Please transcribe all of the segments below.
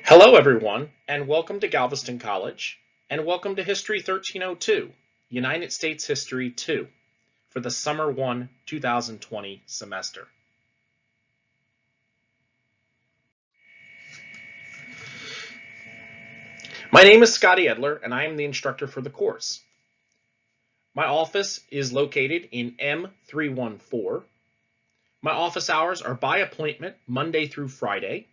Hello, everyone, and welcome to Galveston College, and welcome to History 1302, United States History 2, for the Summer 1 2020 semester. My name is Scotty Edler, and I am the instructor for the course. My office is located in M314. My office hours are by appointment Monday through Friday.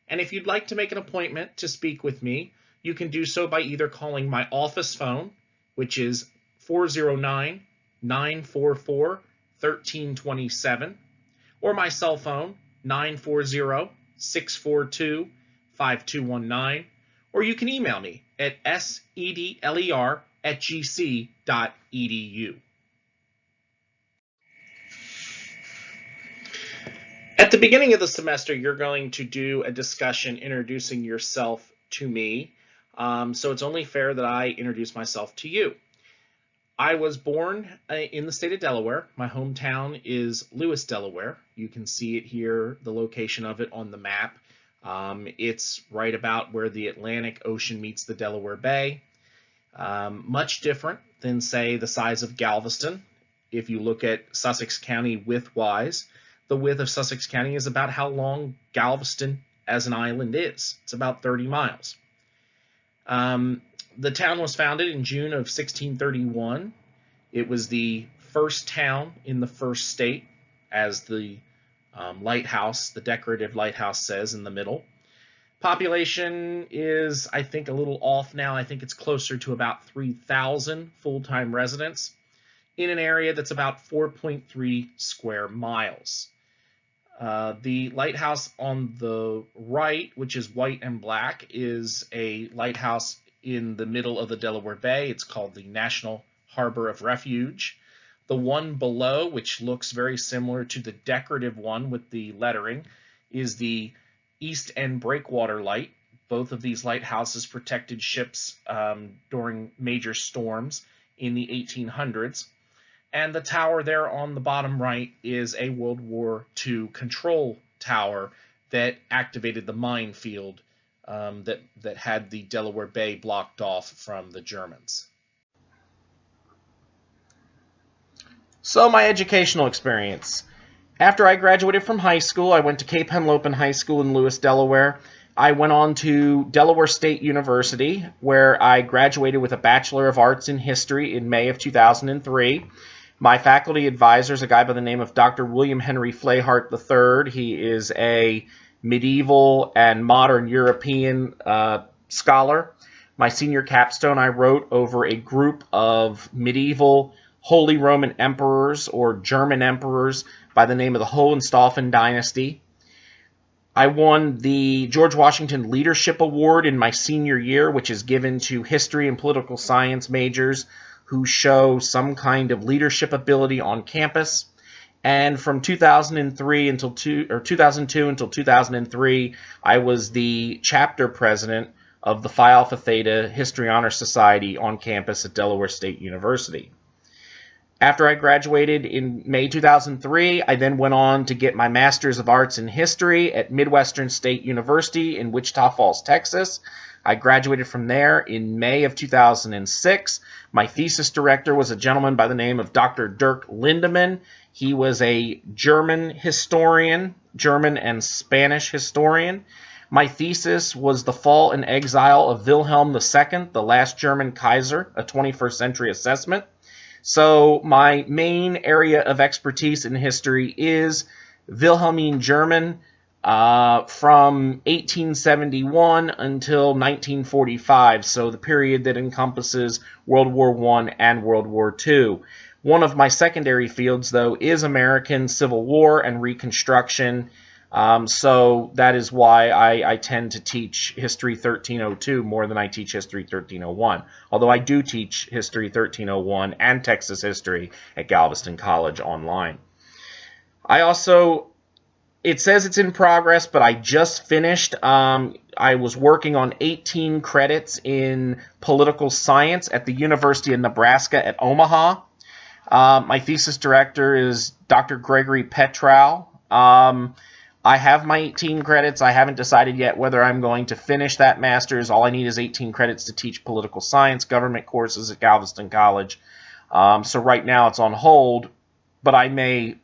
And if you'd like to make an appointment to speak with me, you can do so by either calling my office phone, which is 409-944-1327, or my cell phone, 940-642-5219, or you can email me at sedler@gc.edu. At the beginning of the semester, you're going to do a discussion introducing yourself to me, so it's only fair that I introduce myself to you. I was born in the state of Delaware. My hometown is Lewis, Delaware. You can see it here, the location of it on the map. It's right about where the Atlantic Ocean meets the Delaware Bay. Much different than, say, the size of Galveston. If you look at Sussex County width-wise, the width of Sussex County is about how long Galveston as an island is. It's about 30 miles. The town was founded in June of 1631. It was the first town in the first state, as the lighthouse, the decorative lighthouse says in the middle. Population is, I think, a little off now. I think it's closer to about 3,000 full-time residents in an area that's about 4.3 square miles. The lighthouse on the right, which is white and black, is a lighthouse in the middle of the Delaware Bay. It's called the National Harbor of Refuge. The one below, which looks very similar to the decorative one with the lettering, is the East End Breakwater Light. Both of these lighthouses protected ships during major storms in the 1800s. And the tower there on the bottom right is a World War II control tower that activated the minefield that had the Delaware Bay blocked off from the Germans. So my educational experience. After I graduated from high school, I went to Cape Henlopen High School in Lewis, Delaware. I went on to Delaware State University, where I graduated with a Bachelor of Arts in History in May of 2003. My faculty advisor is a guy by the name of Dr. William Henry Fleyhart III. He is a medieval and modern European scholar. My senior capstone I wrote over a group of medieval Holy Roman emperors or German emperors by the name of the Hohenstaufen dynasty. I won the George Washington Leadership Award in my senior year, which is given to history and political science majors who show some kind of leadership ability on campus. And from 2002 until 2003, I was the chapter president of the Phi Alpha Theta History Honor Society on campus at Delaware State University. After I graduated in May 2003, I then went on to get my Master's of Arts in History at Midwestern State University in Wichita Falls, Texas. I graduated from there in May of 2006. My thesis director was a gentleman by the name of Dr. Dirk Lindemann. He was a German historian, German and Spanish historian. My thesis was The Fall and Exile of Wilhelm II, the last German Kaiser, a 21st century assessment. So my main area of expertise in history is Wilhelmine German from 1871 until 1945, so the period that encompasses World War I and World War II. One of my secondary fields, though, is American Civil War and Reconstruction, so that is why I tend to teach History 1302 more than I teach History 1301, although I do teach History 1301 and Texas History at Galveston College online. It says it's in progress, but I just finished. I was working on 18 credits in political science at the University of Nebraska at Omaha. My thesis director is Dr. Gregory Petrow. I have my 18 credits. I haven't decided yet whether I'm going to finish that master's. All I need is 18 credits to teach political science, government courses at Galveston College. So right now it's on hold, but I may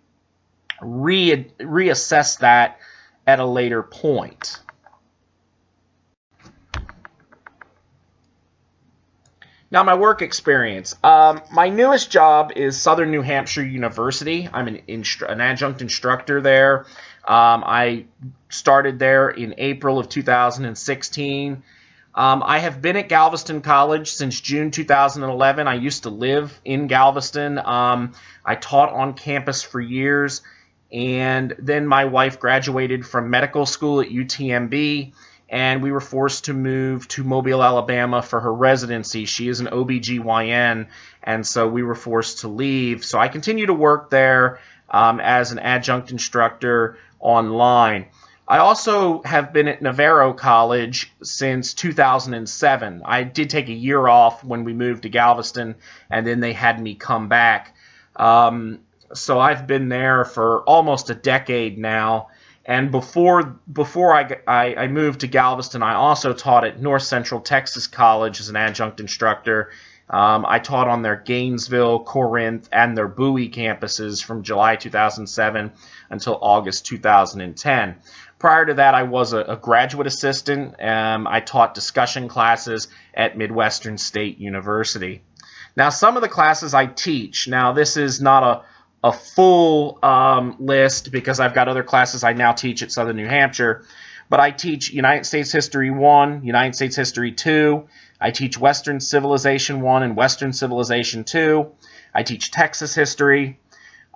reassess that at a later point. Now, my work experience. My newest job is Southern New Hampshire University. I'm an adjunct instructor there. I started there in April of 2016. I have been at Galveston College since June 2011. I used to live in Galveston. I taught on campus for years, and then my wife graduated from medical school at UTMB, and we were forced to move to Mobile, Alabama for her residency. She is an OBGYN, and so we were forced to leave. So I continue to work there as an adjunct instructor online. I also have been at Navarro College since 2007. I did take a year off when we moved to Galveston, and then they had me come back. So I've been there for almost a decade now. And before I moved to Galveston, I also taught at North Central Texas College as an adjunct instructor. I taught on their Gainesville, Corinth, and their Bowie campuses from July 2007 until August 2010. Prior to that, I was a graduate assistant. I taught discussion classes at Midwestern State University. Now, some of the classes I teach, now this is not a full list because I've got other classes I now teach at Southern New Hampshire, but I teach United States History 1, United States History 2, I teach Western Civilization 1 and Western Civilization 2, I teach Texas History,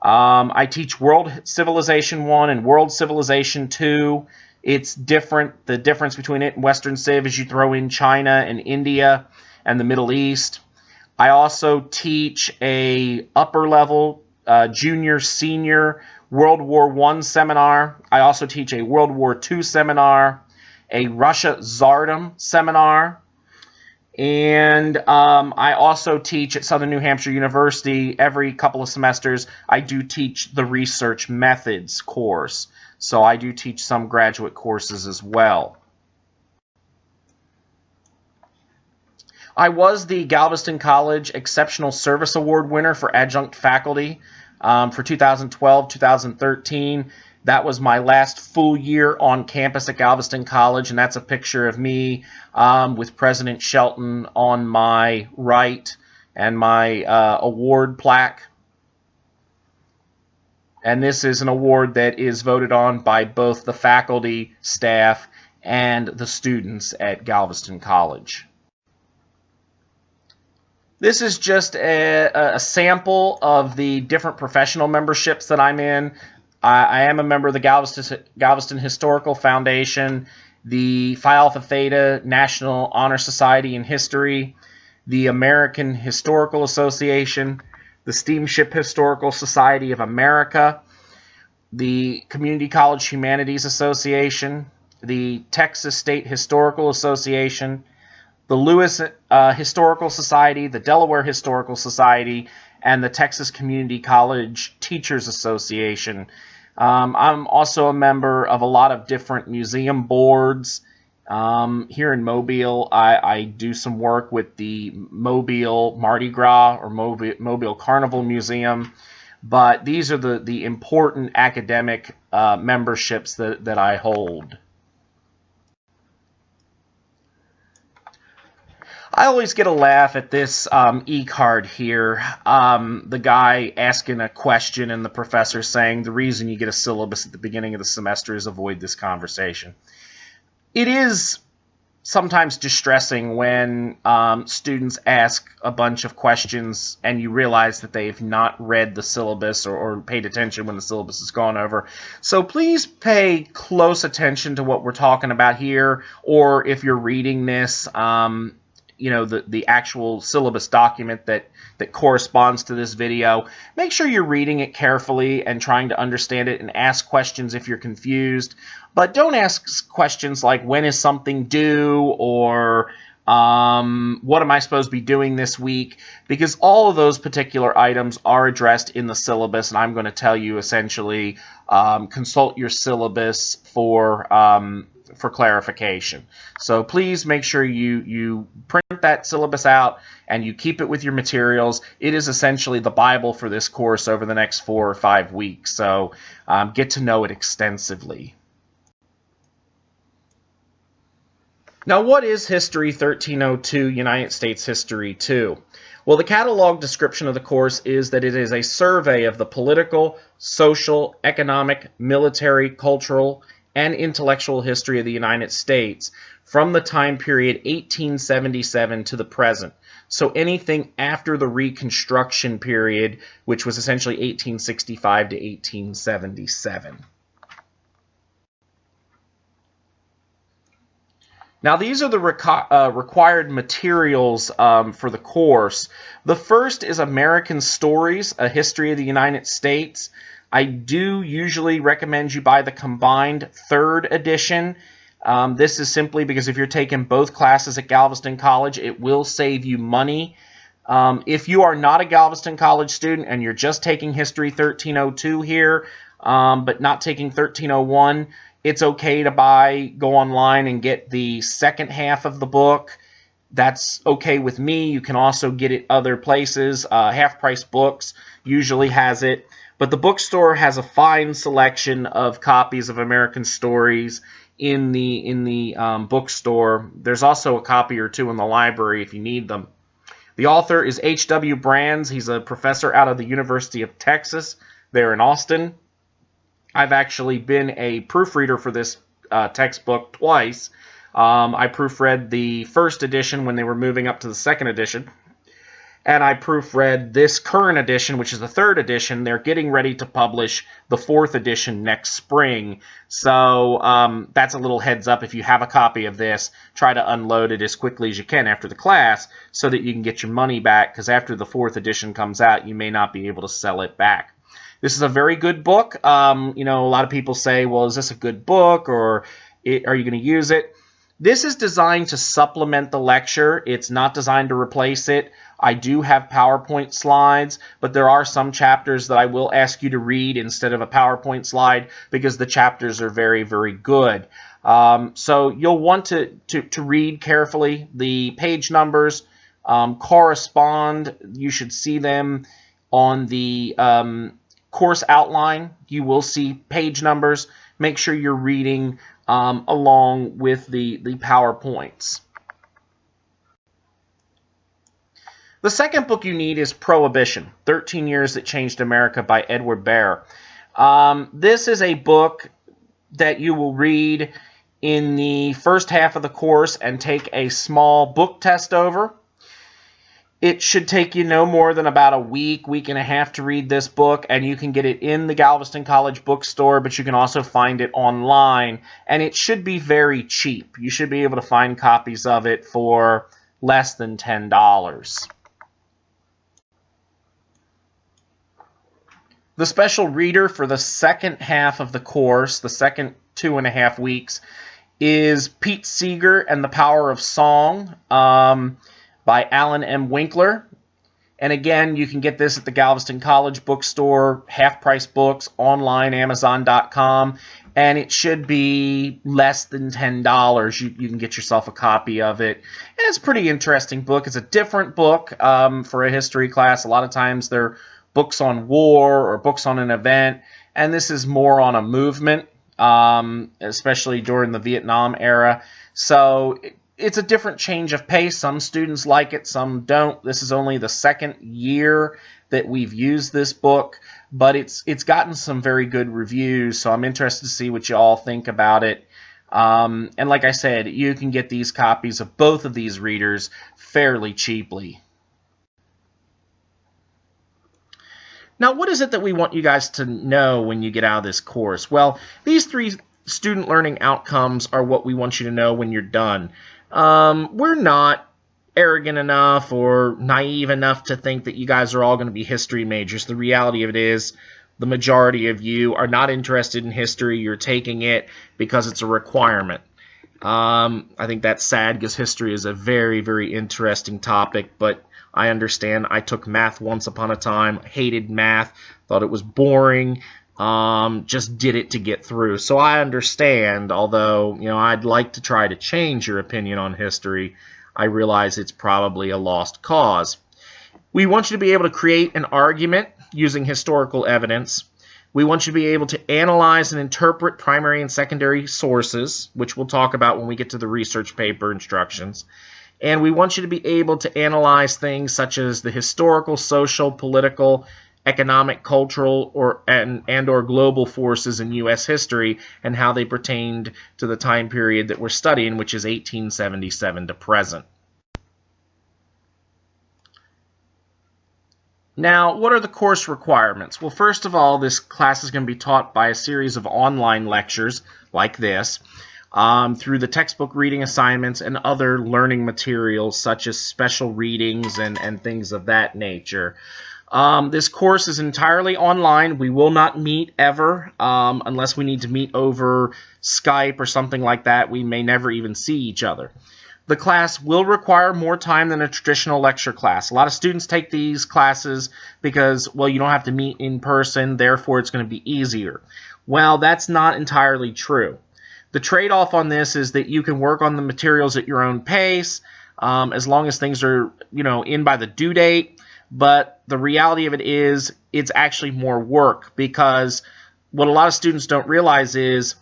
I teach World Civilization 1 and World Civilization 2. It's different. The difference between it and Western Civ is you throw in China and India and the Middle East. I also teach a upper level junior, senior World War I seminar. I also teach a World War II seminar, a Russia Tsardom seminar, and I also teach at Southern New Hampshire University every couple of semesters. I do teach the Research Methods course, so I do teach some graduate courses as well. I was the Galveston College Exceptional Service Award winner for adjunct faculty for 2012-2013. That was my last full year on campus at Galveston College, and that's a picture of me with President Shelton on my right and my award plaque. And this is an award that is voted on by both the faculty, staff, and the students at Galveston College. This is just a sample of the different professional memberships that I'm in. I am a member of the Galveston Historical Foundation, the Phi Alpha Theta National Honor Society in History, the American Historical Association, the Steamship Historical Society of America, the Community College Humanities Association, the Texas State Historical Association, the Lewis Historical Society, the Delaware Historical Society, and the Texas Community College Teachers Association. I'm also a member of a lot of different museum boards. Here in Mobile, I do some work with the Mobile Mardi Gras or Mobile Carnival Museum. But these are the important academic memberships that I hold. I always get a laugh at this e-card here. The guy asking a question and the professor saying the reason you get a syllabus at the beginning of the semester is avoid this conversation. It is sometimes distressing when students ask a bunch of questions and you realize that they've not read the syllabus or paid attention when the syllabus has gone over. So please pay close attention to what we're talking about here, or if you're reading this, the actual syllabus document that corresponds to this video. Make sure you're reading it carefully and trying to understand it, and ask questions if you're confused. But don't ask questions like when is something due, or what am I supposed to be doing this week? Because all of those particular items are addressed in the syllabus, and I'm going to tell you essentially consult your syllabus for clarification. So please make sure you print that syllabus out and you keep it with your materials. It is essentially the Bible for this course over the next 4 or 5 weeks. So get to know it extensively. Now, what is History 1302 United States History 2? Well, the catalog description of the course is that it is a survey of the political, social, economic, military, cultural, and intellectual history of the United States from the time period 1877 to the present. So anything after the Reconstruction period, which was essentially 1865 to 1877. Now, these are the required materials for the course. The first is American Stories, A History of the United States. I do usually recommend you buy the combined 3rd edition. This is simply because if you're taking both classes at Galveston College, it will save you money. If you are not a Galveston College student and you're just taking History 1302 here, but not taking 1301, it's okay to go online and get the second half of the book. That's okay with me. You can also get it other places. Half Price Books usually has it. But the bookstore has a fine selection of copies of American Stories in the bookstore. There's also a copy or two in the library if you need them. The author is H.W. Brands. He's a professor out of the University of Texas there in Austin. I've actually been a proofreader for this textbook twice. I proofread the first edition when they were moving up to the second edition. And I proofread this current edition, which is the 3rd edition. They're getting ready to publish the 4th edition next spring. So that's a little heads up. If you have a copy of this, try to unload it as quickly as you can after the class so that you can get your money back, because after the 4th edition comes out, you may not be able to sell it back. This is a very good book. A lot of people say, well, is this a good book, or are you going to use it? This is designed to supplement the lecture. It's not designed to replace it. I do have PowerPoint slides, but there are some chapters that I will ask you to read instead of a PowerPoint slide because the chapters are very, very good. So you'll want to read carefully. The page numbers correspond. You should see them on the course outline. You will see page numbers. Make sure you're reading along with the PowerPoints. The second book you need is Prohibition, 13 Years That Changed America by Edward Bear. This is a book that you will read in the first half of the course and take a small book test over. It should take you no more than about a week and a half to read this book, and you can get it in the Galveston College bookstore, but you can also find it online, and it should be very cheap. You should be able to find copies of it for less than $10. The special reader for the second half of the course, the second 2.5 weeks, is Pete Seeger and the Power of Song by Alan M. Winkler. And again, you can get this at the Galveston College bookstore, Half Price Books, online, Amazon.com, and it should be less than $10. You can get yourself a copy of it. And it's a pretty interesting book. It's a different book for a history class. A lot of times they're books on war or books on an event, and this is more on a movement, especially during the Vietnam era. So it's a different change of pace. Some students like it, some don't. This is only the second year that we've used this book, but it's gotten some very good reviews, so I'm interested to see what you all think about it. And like I said, you can get these copies of both of these readers fairly cheaply. Now, what is it that we want you guys to know when you get out of this course? Well, these 3 student learning outcomes are what we want you to know when you're done. We're not arrogant enough or naive enough to think that you guys are all going to be history majors. The reality of it is the majority of you are not interested in history. You're taking it because it's a requirement. I think that's sad because history is a very, very interesting topic, but I understand. I took math once upon a time, hated math, thought it was boring, just did it to get through. So I understand, although, I'd like to try to change your opinion on history. I realize it's probably a lost cause. We want you to be able to create an argument using historical evidence. We want you to be able to analyze and interpret primary and secondary sources, which we'll talk about when we get to the research paper instructions. And we want you to be able to analyze things such as the historical, social, political, economic, cultural, or global forces in U.S. history and how they pertained to the time period that we're studying, which is 1877 to present. Now, what are the course requirements? Well, first of all, this class is going to be taught by a series of online lectures like this through the textbook reading assignments and other learning materials such as special readings and things of that nature. This course is entirely online. We will not meet ever unless we need to meet over Skype or something like that. We may never even see each other. The class will require more time than a traditional lecture class. A lot of students take these classes because, well, you don't have to meet in person, therefore it's going to be easier. Well, that's not entirely true. The trade-off on this is that you can work on the materials at your own pace, as long as things are, in by the due date. But the reality of it is it's actually more work, because what a lot of students don't realize is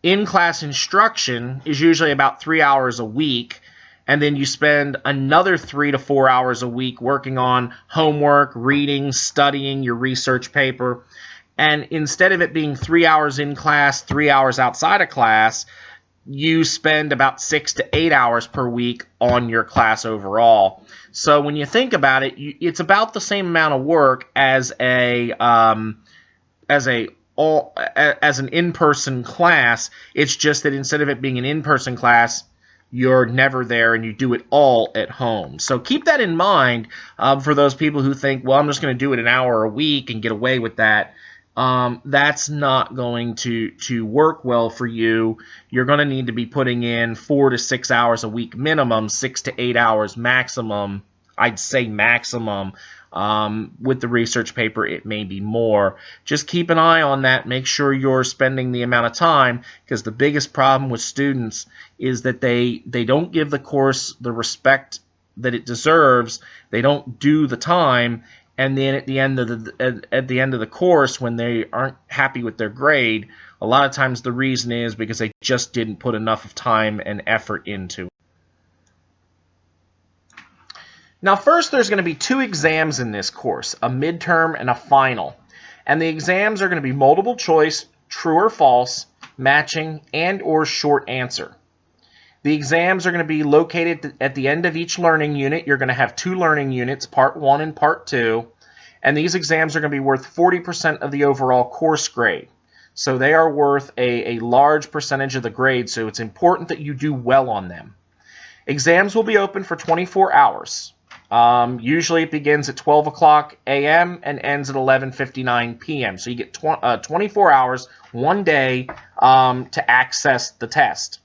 in-class instruction is usually about 3 hours a week, and then you spend another 3 to 4 hours a week working on homework, reading, studying your research paper. And instead of it being 3 hours in class, 3 hours outside of class, you spend about 6 to 8 hours per week on your class overall. So when you think about it, it's about the same amount of work as an in-person class. It's just that instead of it being an in-person class, you're never there and you do it all at home. So keep that in mind for those people who think, well, I'm just going to do it an hour a week and get away with that. That's not going to work well for you. You're going to need to be putting in 4 to 6 hours a week minimum, 6 to 8 hours maximum. I'd say maximum. With the research paper, it may be more. Just keep an eye on that. Make sure you're spending the amount of time, because the biggest problem with students is that they don't give the course the respect that it deserves. They don't do the time, and then at the end of the course, when they aren't happy with their grade, a lot of times the reason is because they just didn't put enough of time and effort into it. Now, first, there's going to be 2 exams in this course, a midterm and a final. And the exams are going to be multiple choice, true or false, matching, and or short answer. The exams are going to be located at the end of each learning unit. You're going to have 2 learning units, Part 1 and Part 2. And these exams are going to be worth 40% of the overall course grade. So they are worth a large percentage of the grade, so it's important that you do well on them. Exams will be open for 24 hours. Usually it begins at 12 o'clock a.m. and ends at 11:59 p.m. So you get 24 hours, one day, to access the test.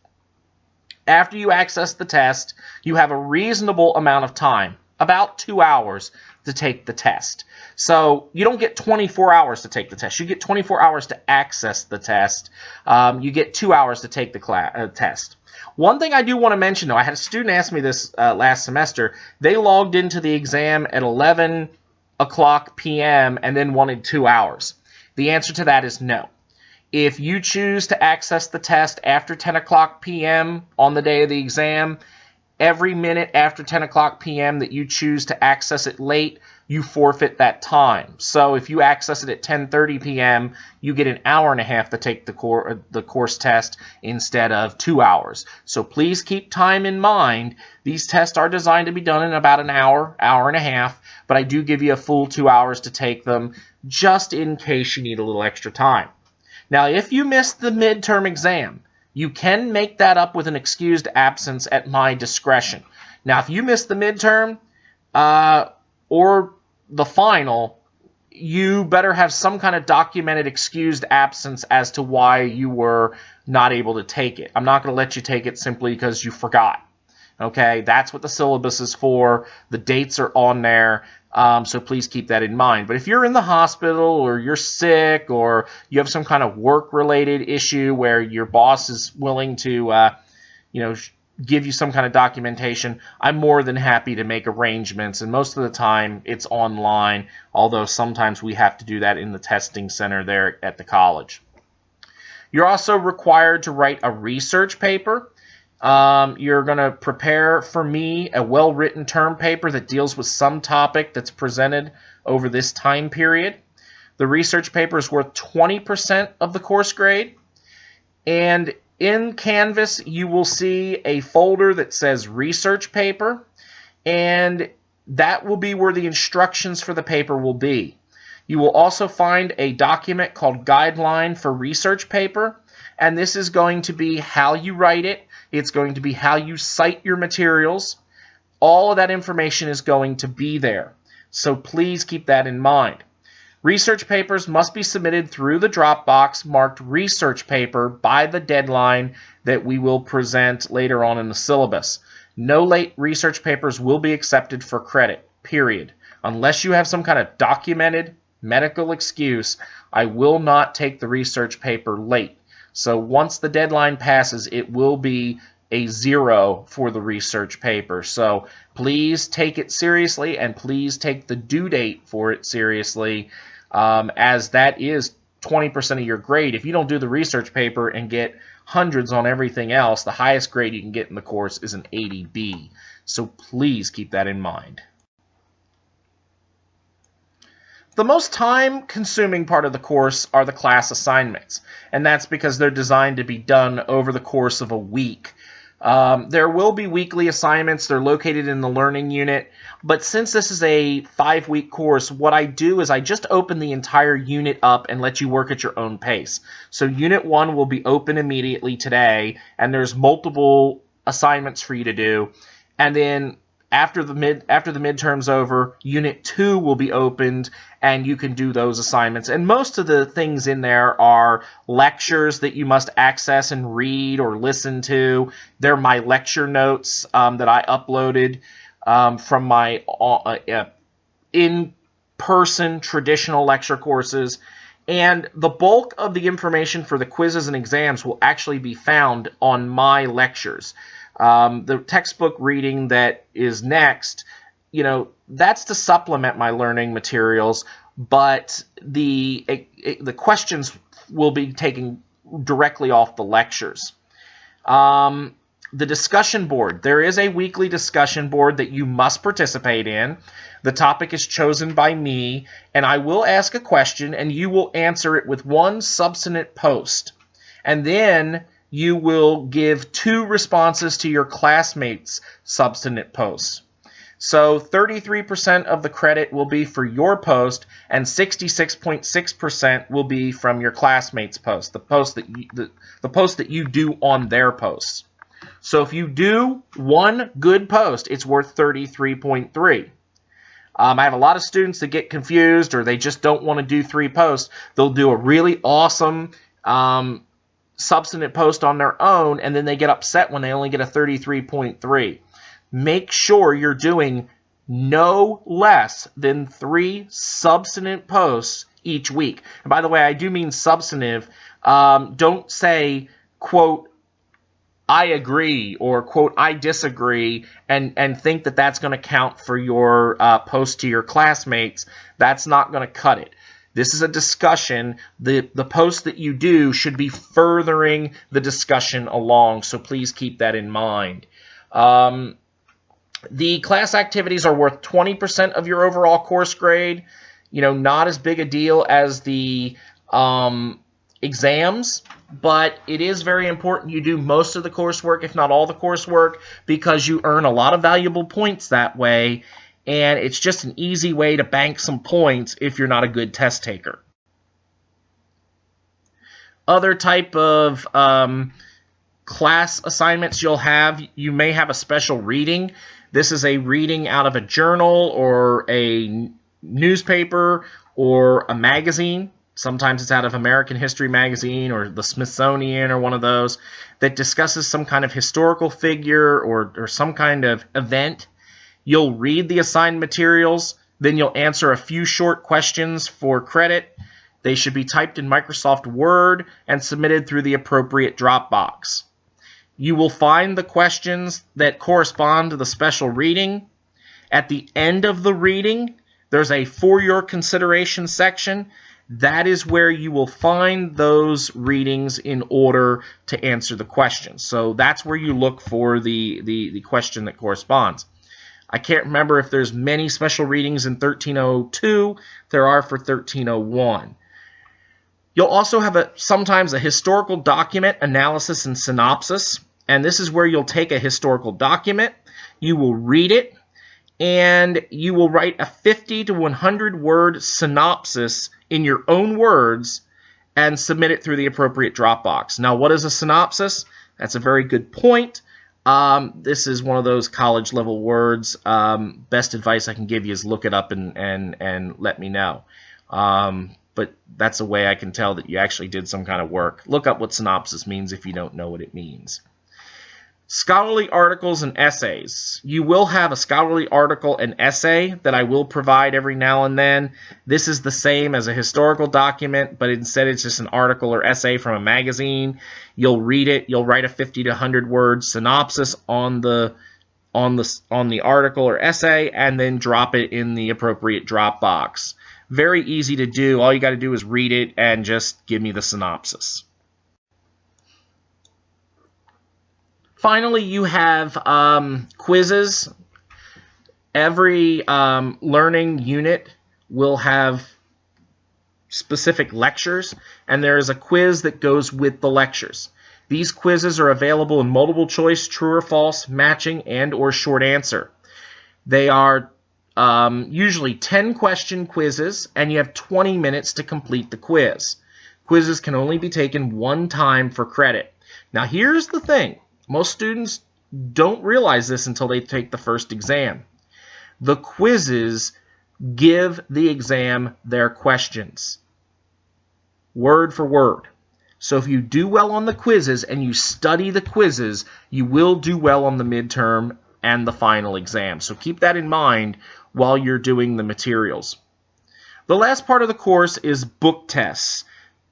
After you access the test, you have a reasonable amount of time, about 2 hours, to take the test. So you don't get 24 hours to take the test. You get 24 hours to access the test. You get 2 hours to take the test. One thing I do want to mention, though, I had a student ask me this last semester. They logged into the exam at 11 o'clock p.m. and then wanted 2 hours. The answer to that is no. If you choose to access the test after 10 o'clock p.m. on the day of the exam, every minute after 10 o'clock p.m. that you choose to access it late, you forfeit that time. So if you access it at 10:30 p.m., you get an hour and a half to take the course test instead of 2 hours. So please keep time in mind. These tests are designed to be done in about an hour, hour and a half, but I do give you a full 2 hours to take them just in case you need a little extra time. Now, if you miss the midterm exam, you can make that up with an excused absence at my discretion. Now, if you miss the midterm or the final, you better have some kind of documented excused absence as to why you were not able to take it. I'm not going to let you take it simply because you forgot. Okay, that's what the syllabus is for. The dates are on there, so please keep that in mind. But if you're in the hospital or you're sick or you have some kind of work-related issue where your boss is willing to, give you some kind of documentation, I'm more than happy to make arrangements. And most of the time, it's online, although sometimes we have to do that in the testing center there at the college. You're also required to write a research paper. You're going to prepare for me a well-written term paper that deals with some topic that's presented over this time period. The research paper is worth 20% of the course grade. And in Canvas, you will see a folder that says research paper, and that will be where the instructions for the paper will be. You will also find a document called Guideline for Research Paper, and this is going to be how you write it. It's going to be how you cite your materials. All of that information is going to be there, so please keep that in mind. Research papers must be submitted through the Dropbox marked research paper by the deadline that we will present later on in the syllabus. No late research papers will be accepted for credit, period. Unless you have some kind of documented medical excuse, I will not take the research paper late. So once the deadline passes, it will be a 0 for the research paper. So please take it seriously, and please take the due date for it seriously, as that is 20% of your grade. If you don't do the research paper and get hundreds on everything else, the highest grade you can get in the course is an 80B. So please keep that in mind. The most time-consuming part of the course are the class assignments, and that's because they're designed to be done over the course of a week. There will be weekly assignments. They're located in the learning unit, but since this is a 5-week course, what I do is I just open the entire unit up and let you work at your own pace. So Unit 1 will be open immediately today, and there's multiple assignments for you to do, and then after the midterm's over, Unit 2 will be opened, and you can do those assignments. And most of the things in there are lectures that you must access and read or listen to. They're my lecture notes that I uploaded from my in-person traditional lecture courses. And the bulk of the information for the quizzes and exams will actually be found on my lectures. The textbook reading that is next, that's to supplement my learning materials, but the questions will be taken directly off the lectures. The discussion board. There is a weekly discussion board that you must participate in. The topic is chosen by me, and I will ask a question, and you will answer it with one substantive post. And then you will give 2 responses to your classmates' substantive posts. So 33% of the credit will be for your post, and 66.6% will be from your classmates' post, the post that you do on their posts. So if you do one good post, it's worth 33.3. I have a lot of students that get confused, or they just don't want to do 3 posts. They'll do a really awesome substantive post on their own, and then they get upset when they only get a 33.3. Make sure you're doing no less than 3 substantive posts each week. And by the way, I do mean substantive. Don't say, quote, I agree, or quote, I disagree, and think that that's going to count for your post to your classmates. That's not going to cut it. This is a discussion. The post that you do should be furthering the discussion along, so please keep that in mind. The class activities are worth 20% of your overall course grade. Not as big a deal as the exams, but it is very important you do most of the coursework, if not all the coursework, because you earn a lot of valuable points that way. And it's just an easy way to bank some points if you're not a good test taker. Other type of class assignments you may have a special reading. This is a reading out of a journal or a newspaper or a magazine. Sometimes it's out of American History Magazine or the Smithsonian or one of those that discusses some kind of historical figure or some kind of event. You'll read the assigned materials, then you'll answer a few short questions for credit. They should be typed in Microsoft Word and submitted through the appropriate drop box. You will find the questions that correspond to the special reading. At the end of the reading, there's a for your consideration section. That is where you will find those readings in order to answer the question. So that's where you look for the question that corresponds. I can't remember if there's many special readings in 1302. There are for 1301. You'll also have sometimes a historical document analysis and synopsis. And this is where you'll take a historical document, you will read it, and you will write a 50 to 100 word synopsis in your own words and submit it through the appropriate drop box. Now, what is a synopsis? That's a very good point. This is one of those college level words. Best advice I can give you is look it up and let me know. But that's a way I can tell that you actually did some kind of work. Look up what synopsis means if you don't know what it means. Scholarly articles and essays. You will have a scholarly article and essay that I will provide every now and then. This is the same as a historical document, but instead it's just an article or essay from a magazine. You'll read it. You'll write a 50 to 100 word synopsis on the article or essay, and then drop it in the appropriate drop box. Very easy to do. All you got to do is read it and just give me the synopsis. Finally, you have quizzes. Every learning unit will have specific lectures, and there is a quiz that goes with the lectures. These quizzes are available in multiple choice, true or false, matching, and or short answer. They are usually 10-question quizzes, and you have 20 minutes to complete the quiz. Quizzes can only be taken one time for credit. Now, here's the thing. Most students don't realize this until they take the first exam. The quizzes give the exam their questions, word for word. So if you do well on the quizzes and you study the quizzes, you will do well on the midterm and the final exam. So keep that in mind while you're doing the materials. The last part of the course is book tests,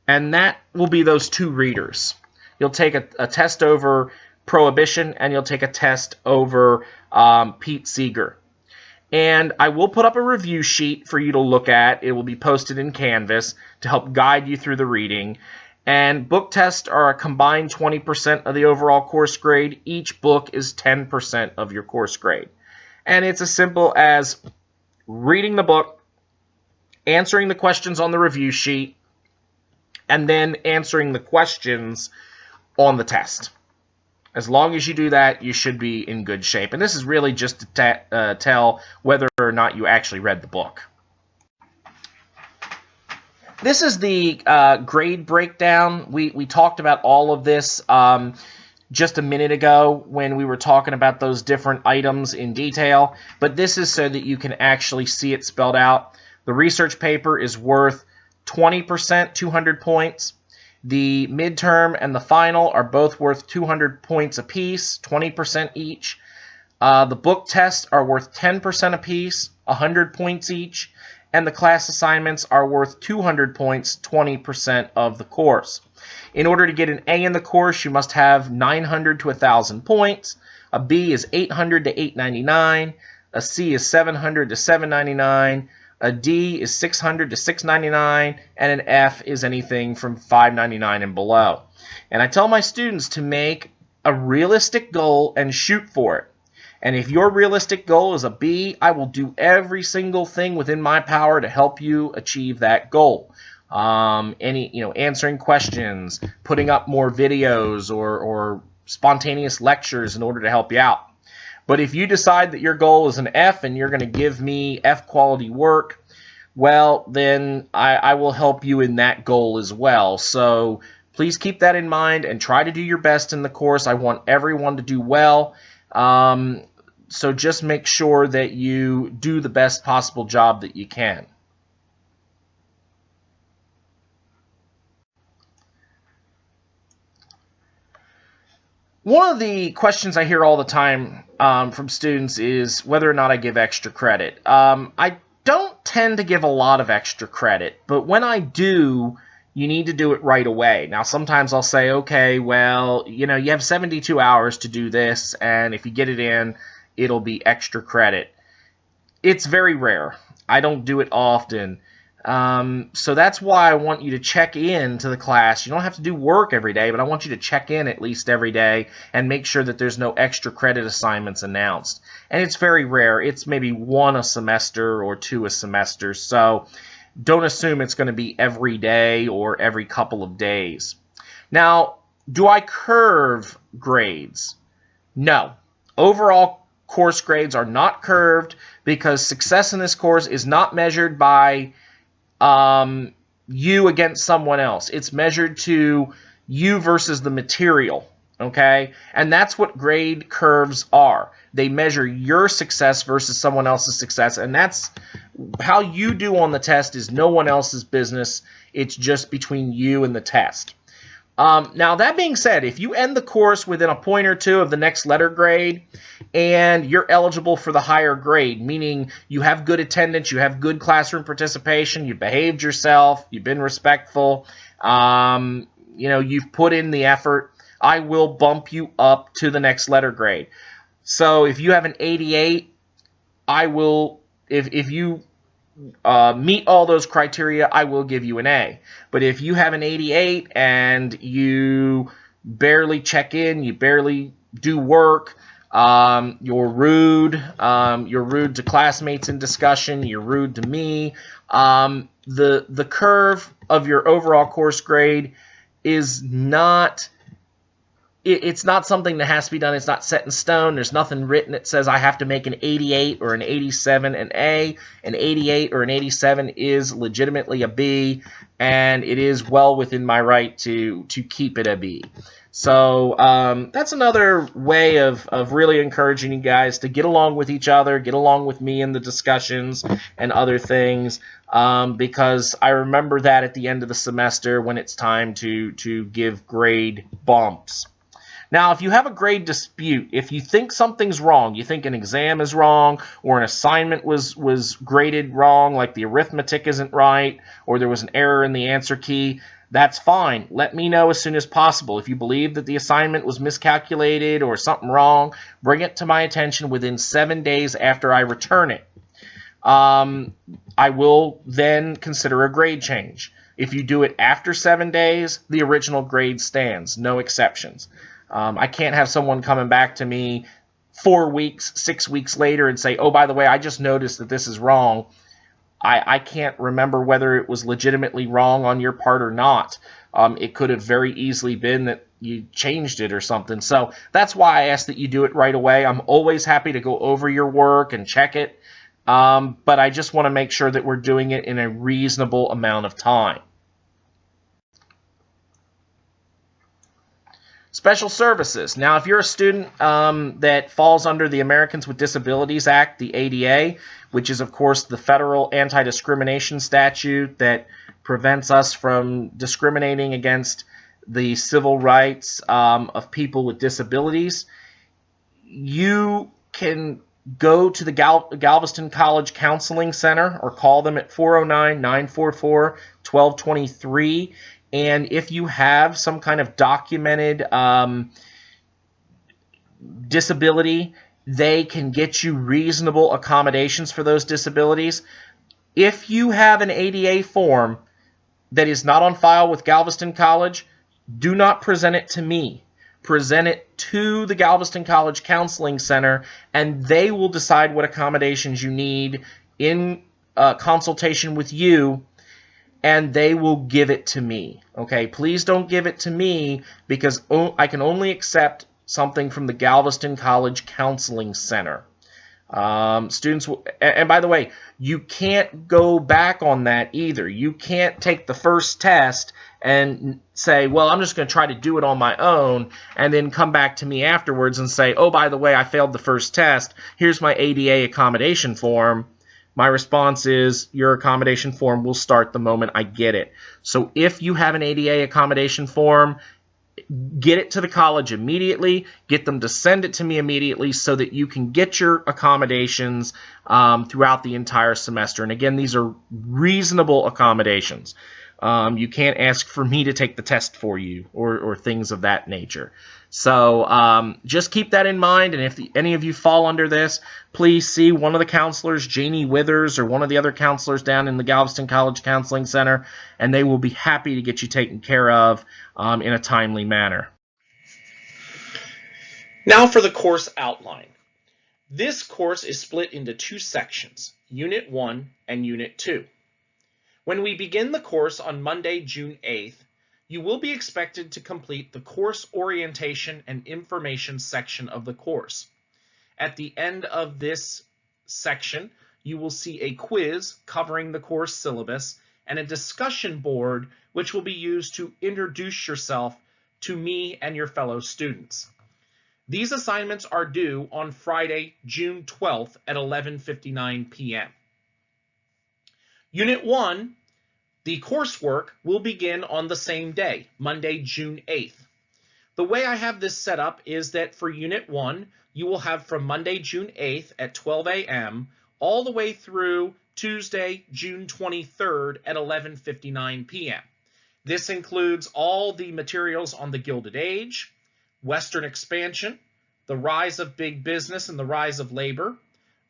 and that will be those two readers. You'll take a test over Prohibition, and you'll take a test over Pete Seeger. And I will put up a review sheet for you to look at. It will be posted in Canvas to help guide you through the reading. And book tests are a combined 20% of the overall course grade. Each book is 10% of your course grade. And it's as simple as reading the book, answering the questions on the review sheet, and then answering the questions on the test. As long as you do that, you should be in good shape. And this is really just to tell whether or not you actually read the book. This is the grade breakdown. We talked about all of this just a minute ago when we were talking about those different items in detail. But this is so that you can actually see it spelled out. The research paper is worth 20%, 200 points. The midterm and the final are both worth 200 points apiece, 20% each. The book tests are worth 10% apiece, 100 points each. And the class assignments are worth 200 points, 20% of the course. In order to get an A in the course, you must have 900 to 1,000 points. A B is 800 to 899. A C is 700 to 799. A D is 600 to 699, and an F is anything from 599 and below. And I tell my students to make a realistic goal and shoot for it. And if your realistic goal is a B, I will do every single thing within my power to help you achieve that goal. Answering questions, putting up more videos or spontaneous lectures in order to help you out. But if you decide that your goal is an F and you're going to give me F quality work, well, then I will help you in that goal as well. So please keep that in mind and try to do your best in the course. I want everyone to do well. So just make sure that you do the best possible job that you can. One of the questions I hear all the time from students is whether or not I give extra credit. I don't tend to give a lot of extra credit, but when I do, you need to do it right away. Now, sometimes I'll say, okay, well, you have 72 hours to do this, and if you get it in, it'll be extra credit. It's very rare. I don't do it often. So that's why I want you to check in to the class. You don't have to do work every day, but I want you to check in at least every day and make sure that there's no extra credit assignments announced. And it's very rare. It's maybe 1 a semester or 2 a semester. So don't assume it's going to be every day or every couple of days. Now, do I curve grades? No. Overall course grades are not curved because success in this course is not measured by you against someone else. It's measured to you versus the material, okay? And that's what grade curves are. They measure your success versus someone else's success, and that's how you do on the test is no one else's business. It's just between you and the test. Now, that being said, if you end the course within a point or two of the next letter grade and you're eligible for the higher grade, meaning you have good attendance, you have good classroom participation, you behaved yourself, you've been respectful, you've put in the effort, I will bump you up to the next letter grade. So if you have an 88, I will, if you meet all those criteria, I will give you an A. But if you have an 88 and you barely check in, you barely do work, you're rude to classmates in discussion, you're rude to me, the curve of your overall course grade is not... It's not something that has to be done. It's not set in stone. There's nothing written that says I have to make an 88 or an 87 an A. An 88 or an 87 is legitimately a B, and it is well within my right to keep it a B. So that's another way of really encouraging you guys to get along with each other, get along with me in the discussions and other things, because I remember that at the end of the semester when it's time to give grade bumps. Now, if you have a grade dispute, if you think something's wrong, you think an exam is wrong, or an assignment was graded wrong, like the arithmetic isn't right, or there was an error in the answer key, that's fine. Let me know as soon as possible. If you believe that the assignment was miscalculated or something wrong, bring it to my attention within 7 days after I return it. I will then consider a grade change. If you do it after 7 days, the original grade stands, no exceptions. I can't have someone coming back to me 4 weeks, 6 weeks later and say, oh, by the way, I just noticed that this is wrong. I can't remember whether it was legitimately wrong on your part or not. It could have very easily been that you changed it or something. So that's why I ask that you do it right away. I'm always happy to go over your work and check it, but I just want to make sure that we're doing it in a reasonable amount of time. Special services. Now, if you're a student that falls under the Americans with Disabilities Act, the ADA, which is, of course, the federal anti-discrimination statute that prevents us from discriminating against the civil rights of people with disabilities, you can go to the Galveston College Counseling Center or call them at 409-944-1223. And if you have some kind of documented disability, they can get you reasonable accommodations for those disabilities. If you have an ADA form that is not on file with Galveston College, do not present it to me. Present it to the Galveston College Counseling Center, and they will decide what accommodations you need in consultation with you, and they will give it to me. Okay, please don't give it to me because I can only accept something from the Galveston College Counseling Center. Students, and by the way, you can't go back on that either. You can't take the first test and say, well, I'm just going to try to do it on my own, and then come back to me afterwards and say, oh, by the way, I failed the first test. Here's my ADA accommodation form. My response is, your accommodation form will start the moment I get it. So if you have an ADA accommodation form, get it to the college immediately, get them to send it to me immediately so that you can get your accommodations throughout the entire semester. And again, these are reasonable accommodations. You can't ask for me to take the test for you or things of that nature. So just keep that in mind, and if any of you fall under this, please see one of the counselors, Janie Withers, or one of the other counselors down in the Galveston College Counseling Center, and they will be happy to get you taken care of in a timely manner. Now for the course outline. This course is split into two sections, Unit 1 and Unit 2. When we begin the course on Monday, June 8th, you will be expected to complete the course orientation and information section of the course. At the end of this section, you will see a quiz covering the course syllabus and a discussion board which will be used to introduce yourself to me and your fellow students. These assignments are due on Friday, June 12th at 11:59 p.m. Unit 1, the coursework, will begin on the same day, Monday, June 8th. The way I have this set up is that for Unit 1, you will have from Monday, June 8th at 12 a.m. all the way through Tuesday, June 23rd at 11:59 p.m. This includes all the materials on the Gilded Age, Western expansion, the rise of big business and the rise of labor,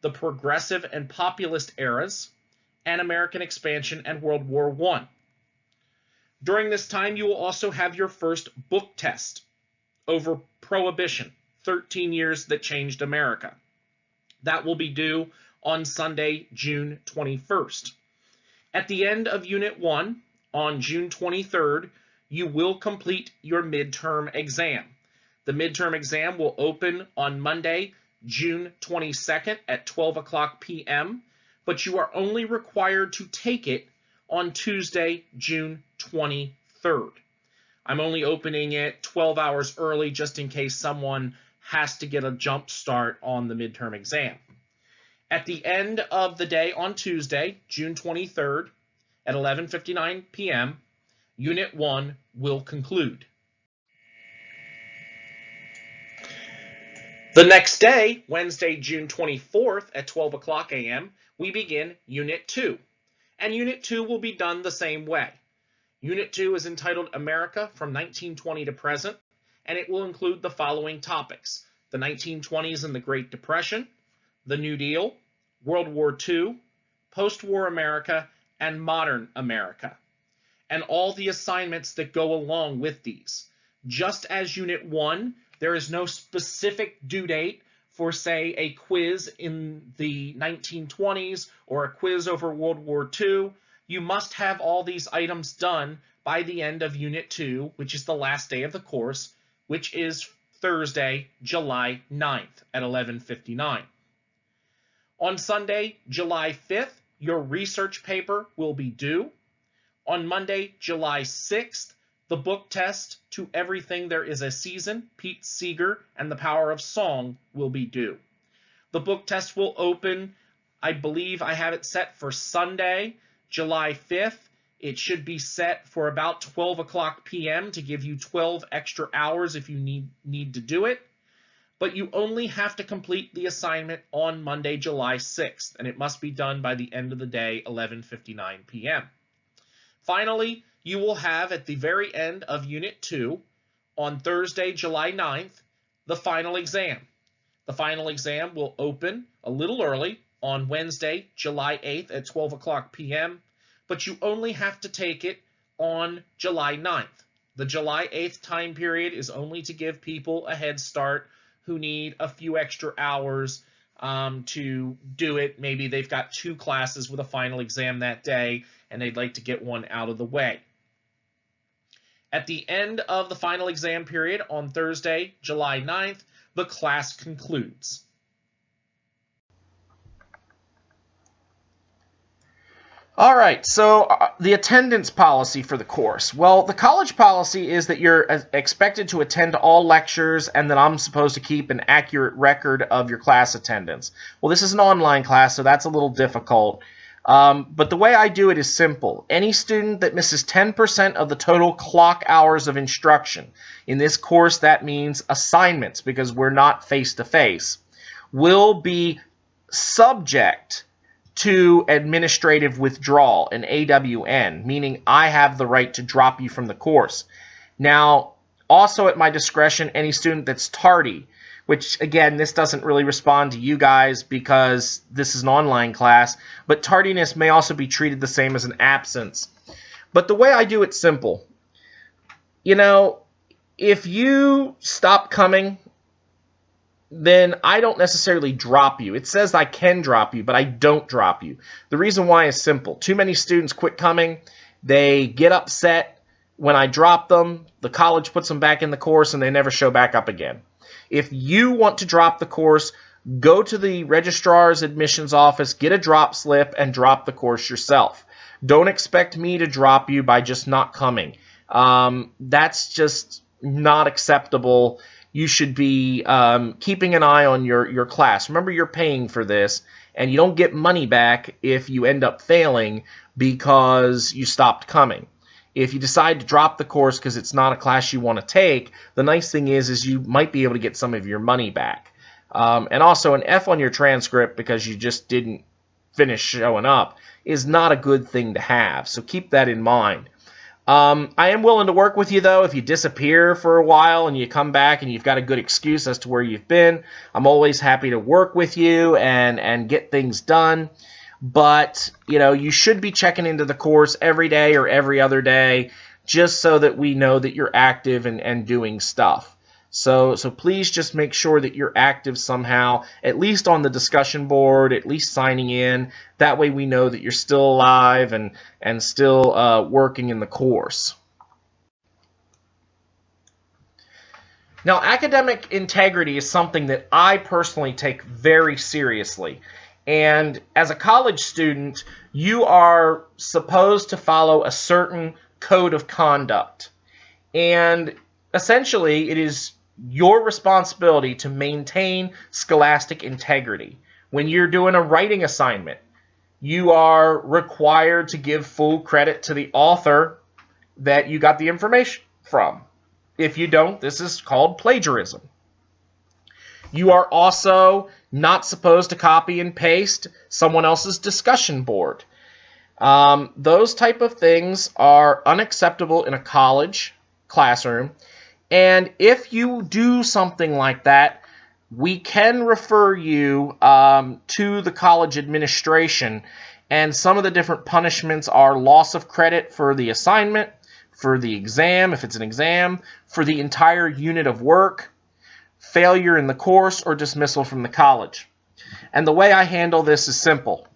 the progressive and populist eras, and American expansion and World War I. During this time, you will also have your first book test over Prohibition, 13 Years That Changed America. That will be due on Sunday, June 21st. At the end of Unit 1, on June 23rd, you will complete your midterm exam. The midterm exam will open on Monday, June 22nd at 12 o'clock p.m., but you are only required to take it on Tuesday, June 23rd. I'm only opening it 12 hours early just in case someone has to get a jump start on the midterm exam. At the end of the day on Tuesday, June 23rd at 11:59 p.m., Unit 1 will conclude. The next day, Wednesday, June 24th at 12 o'clock a.m., we begin Unit 2, and Unit 2 will be done the same way. Unit 2 is entitled America from 1920 to Present, and it will include the following topics: the 1920s and the Great Depression, the New Deal, World War II, post-war America, and modern America, and all the assignments that go along with these. Just as Unit 1, there is no specific due date for, say, a quiz in the 1920s or a quiz over World War II. You must have all these items done by the end of Unit 2, which is the last day of the course, which is Thursday, July 9th at 11:59. On Sunday, July 5th, your research paper will be due. On Monday, July 6th, the book test to Everything There Is a Season, Pete Seeger and the Power of Song will be due. The book test will open, I believe I have it set for Sunday, July 5th. It should be set for about 12 o'clock p.m. to give you 12 extra hours if you need to do it. But you only have to complete the assignment on Monday, July 6th, and it must be done by the end of the day, 11:59 p.m. Finally, you will have at the very end of Unit 2, on Thursday, July 9th, the final exam. The final exam will open a little early on Wednesday, July 8th at 12 o'clock p.m., but you only have to take it on July 9th. The July 8th time period is only to give people a head start who need a few extra hours to do it. Maybe they've got 2 classes with a final exam that day, and they'd like to get one out of the way. At the end of the final exam period on Thursday, July 9th, the class concludes. All right, so the attendance policy for the course. Well, the college policy is that you're expected to attend all lectures and that I'm supposed to keep an accurate record of your class attendance. Well, this is an online class, so that's a little difficult. But the way I do it is simple. Any student that misses 10% of the total clock hours of instruction, in this course that means assignments because we're not face-to-face, will be subject to administrative withdrawal, an AWN, meaning I have the right to drop you from the course. Now, also at my discretion, any student that's tardy, which again, this doesn't really respond to you guys because this is an online class, but tardiness may also be treated the same as an absence. But the way I do it's simple. You know, if you stop coming, then I don't necessarily drop you. It says I can drop you, but I don't drop you. The reason why is simple. Too many students quit coming. They get upset when I drop them. The college puts them back in the course, and they never show back up again. If you want to drop the course, go to the registrar's admissions office, get a drop slip, and drop the course yourself. Don't expect me to drop you by just not coming. That's just not acceptable. You should be keeping an eye on your class. Remember, you're paying for this, and you don't get money back if you end up failing because you stopped coming. If you decide to drop the course because it's not a class you want to take, the nice thing is you might be able to get some of your money back. And also, an F on your transcript because you just didn't finish showing up is not a good thing to have, so keep that in mind. I am willing to work with you, though. If you disappear for a while and you come back and you've got a good excuse as to where you've been, I'm always happy to work with you and get things done. But, you know, you should be checking into the course every day or every other day just so that we know that you're active and doing stuff. So please just make sure that you're active somehow, at least on the discussion board, at least signing in. That way we know that you're still alive and still working in the course. Now, academic integrity is something that I personally take very seriously. And as a college student, you are supposed to follow a certain code of conduct. And essentially, it is your responsibility to maintain scholastic integrity. When you're doing a writing assignment, you are required to give full credit to the author that you got the information from. If you don't, this is called plagiarism. You are also not supposed to copy and paste someone else's discussion board. Those type of things are unacceptable in a college classroom. And if you do something like that, we can refer you to the college administration. And some of the different punishments are loss of credit for the assignment, for the exam, if it's an exam, for the entire unit of work, failure in the course, or dismissal from the college. And the way I handle this is simple.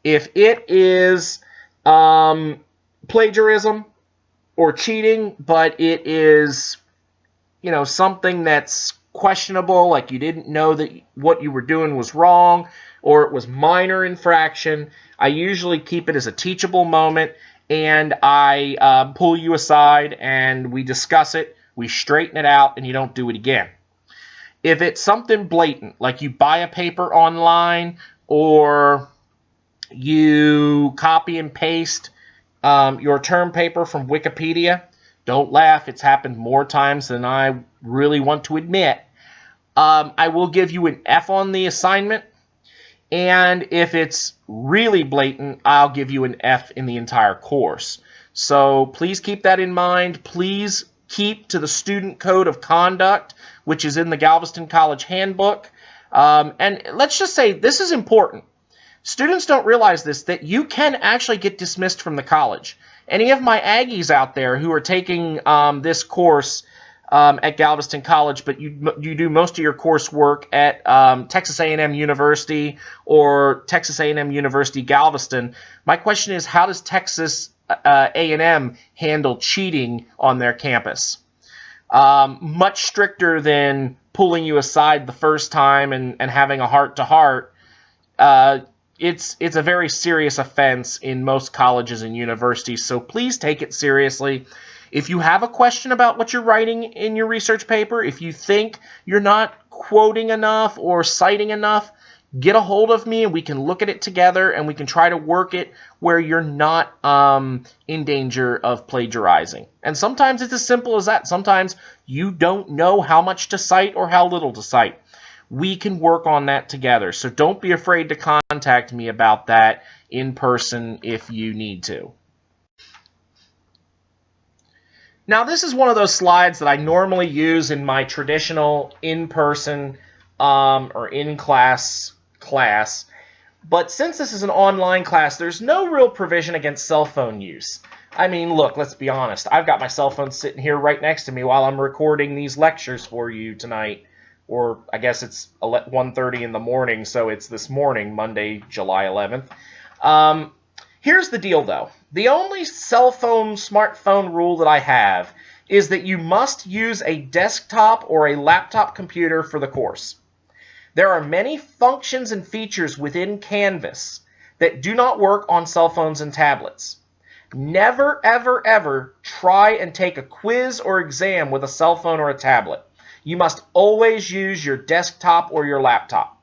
If it is plagiarism or cheating, but it is, you know, something that's questionable, like you didn't know that what you were doing was wrong, or it was minor infraction, I usually keep it as a teachable moment, and I pull you aside and we discuss it, we straighten it out, and you don't do it again. If it's something blatant, like you buy a paper online or you copy and paste your term paper from Wikipedia, don't laugh, it's happened more times than I really want to admit. I will give you an F on the assignment, and if it's really blatant, I'll give you an F in the entire course. So please keep that in mind. Please keep to the student code of conduct, which is in the Galveston College handbook. And let's just say this is important. Students don't realize this, that you can actually get dismissed from the college. Any of my Aggies out there who are taking this course at Galveston College, but you do most of your coursework at Texas A&M University or Texas A&M University Galveston, my question is, how does Texas A&M handle cheating on their campus? Much stricter than pulling you aside the first time and having a heart-to-heart. it's a very serious offense in most colleges and universities, so please take it seriously. If you have a question about what you're writing in your research paper, if you think you're not quoting enough or citing enough, get a hold of me and we can look at it together and we can try to work it where you're not in danger of plagiarizing. And sometimes it's as simple as that. Sometimes you don't know how much to cite or how little to cite. We can work on that together. So don't be afraid to contact me about that in person if you need to. Now, this is one of those slides that I normally use in my traditional in-person or in-class class. But since this is an online class, there's no real provision against cell phone use. I mean, look, let's be honest. I've got my cell phone sitting here right next to me while I'm recording these lectures for you tonight. Or I guess it's 1:30 in the morning, so it's this morning, Monday, July 11th. Here's the deal, though. The only cell phone, smartphone rule that I have is that you must use a desktop or a laptop computer for the course. There are many functions and features within Canvas that do not work on cell phones and tablets. Never, ever, ever try and take a quiz or exam with a cell phone or a tablet. You must always use your desktop or your laptop.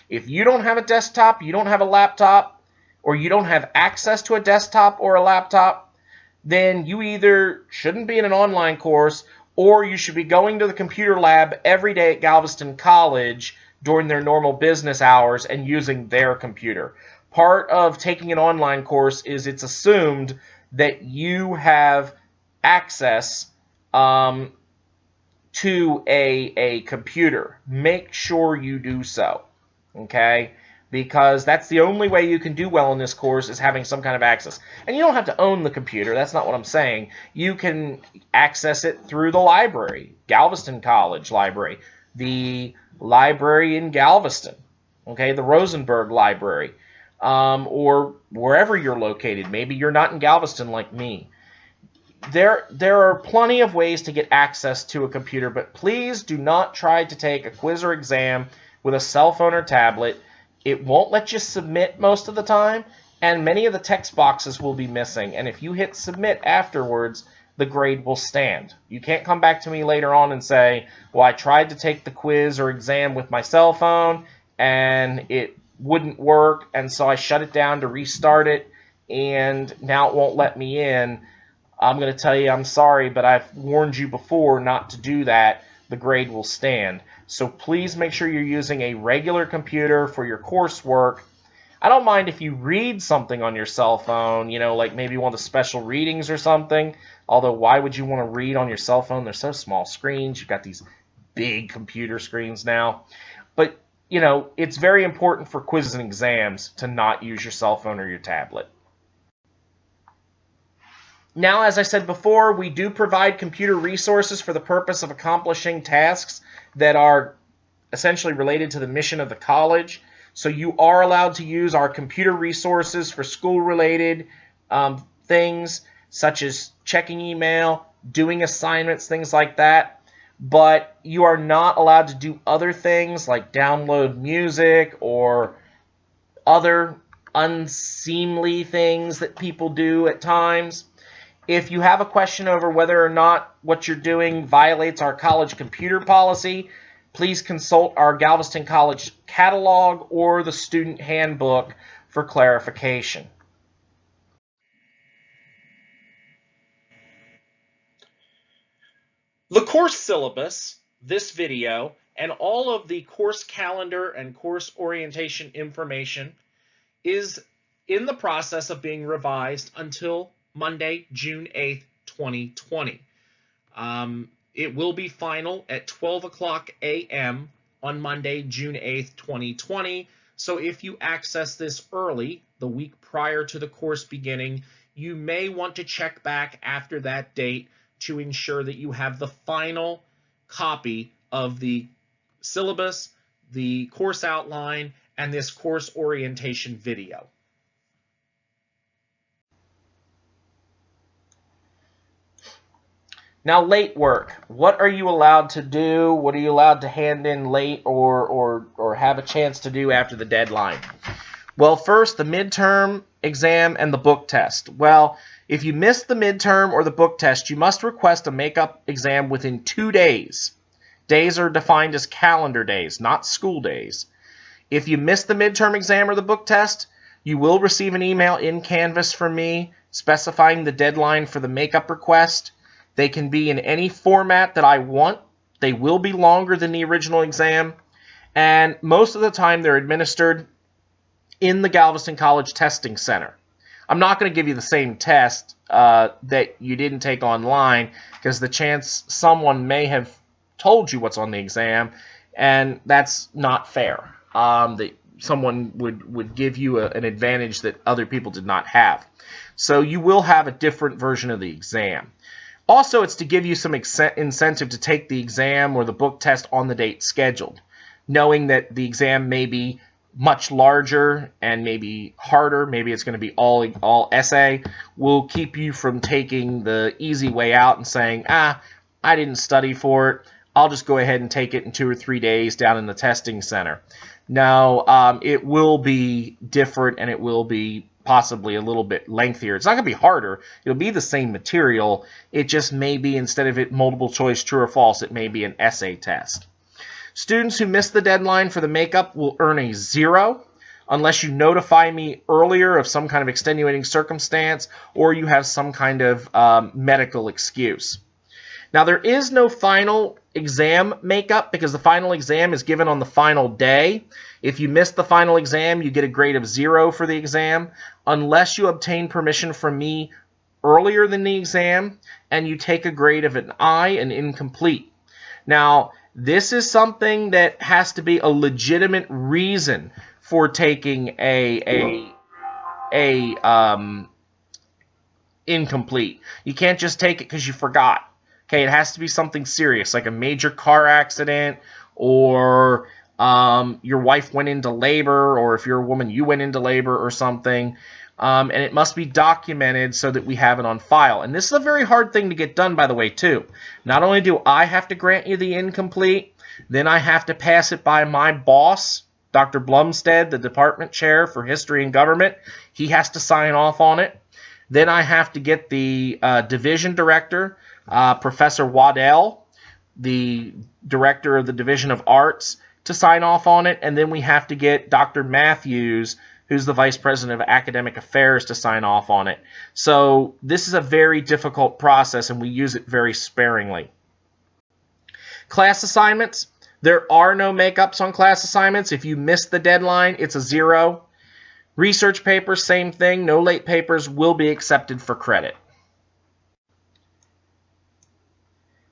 If you don't have a desktop, you don't have a laptop, or you don't have access to a desktop or a laptop, then you either shouldn't be in an online course or you should be going to the computer lab every day at Galveston College during their normal business hours and using their computer. Part of taking an online course is it's assumed that you have access to a computer. Make sure you do so, okay? Because that's the only way you can do well in this course is having some kind of access. And you don't have to own the computer. That's not what I'm saying. You can access it through the library, Galveston College library, the library in Galveston, okay, the Rosenberg Library, or wherever you're located. Maybe you're not in Galveston like me. There are plenty of ways to get access to a computer, but please do not try to take a quiz or exam with a cell phone or tablet. It won't let you submit most of the time, and many of the text boxes will be missing. And if you hit submit afterwards, the grade will stand. You can't come back to me later on and say, well, I tried to take the quiz or exam with my cell phone, and it wouldn't work, and so I shut it down to restart it, and now it won't let me in. I'm going to tell you I'm sorry, but I've warned you before not to do that. The grade will stand. So please make sure you're using a regular computer for your coursework. I don't mind if you read something on your cell phone, you know, like maybe one of the special readings or something. Although, why would you want to read on your cell phone? They're so small screens. You've got these big computer screens now. But, you know, it's very important for quizzes and exams to not use your cell phone or your tablet. Now, as I said before, we do provide computer resources for the purpose of accomplishing tasks that are essentially related to the mission of the college. So you are allowed to use our computer resources for school-related things, such as checking email, doing assignments, things like that. But you are not allowed to do other things like download music or other unseemly things that people do at times. If you have a question over whether or not what you're doing violates our college computer policy, please consult our Galveston College catalog or the student handbook for clarification. The course syllabus, this video, and all of the course calendar and course orientation information is in the process of being revised until Monday, June 8th, 2020. It will be final at 12 o'clock a.m. on Monday, June 8th, 2020. So if you access this early, the week prior to the course beginning, you may want to check back after that date to ensure that you have the final copy of the syllabus, the course outline, and this course orientation video. Now, late work. What are you allowed to do? What are you allowed to hand in late or have a chance to do after the deadline? Well, first, the midterm exam and the book test. Well, if you miss the midterm or the book test, you must request a makeup exam within 2 days. Days are defined as calendar days, not school days. If you miss the midterm exam or the book test, you will receive an email in Canvas from me specifying the deadline for the makeup request. They can be in any format that I want. They will be longer than the original exam. And most of the time they're administered in the Galveston College Testing Center. I'm not going to give you the same test that you didn't take online, because the chance someone may have told you what's on the exam, and that's not fair. That someone would give you an advantage that other people did not have. So you will have a different version of the exam. Also, it's to give you some incentive to take the exam or the book test on the date scheduled, knowing that the exam may be much larger and maybe harder. Maybe it's going to be all essay. Will keep you from taking the easy way out and saying, I didn't study for it. I'll just go ahead and take it in 2 or 3 days down in the testing center. No, it will be different, and it will be possibly a little bit lengthier. It's not going to be harder. It'll be the same material. It just may be, instead of it multiple choice true or false, it may be an essay test. Students who miss the deadline for the makeup will earn a 0 unless you notify me earlier of some kind of extenuating circumstance or you have some kind of medical excuse. Now, there is no final exam makeup because the final exam is given on the final day. If you miss the final exam, you get a grade of 0 for the exam unless you obtain permission from me earlier than the exam and you take a grade of an I, an incomplete. Now, this is something that has to be a legitimate reason for taking a incomplete. You can't just take it because you forgot. Okay, it has to be something serious, like a major car accident, or your wife went into labor, or if you're a woman, you went into labor or something. And it must be documented so that we have it on file. And this is a very hard thing to get done, by the way, too. Not only do I have to grant you the incomplete, then I have to pass it by my boss, Dr. Blumstead, the department chair for history and government. He has to sign off on it. Then I have to get the division director, Professor Waddell, the director of the Division of Arts, to sign off on it. And then we have to get Dr. Matthews, who's the Vice President of Academic Affairs, to sign off on it. So this is a very difficult process, and we use it very sparingly. Class assignments. There are no makeups on class assignments. If you miss the deadline, it's a 0. Research papers, same thing. No late papers will be accepted for credit.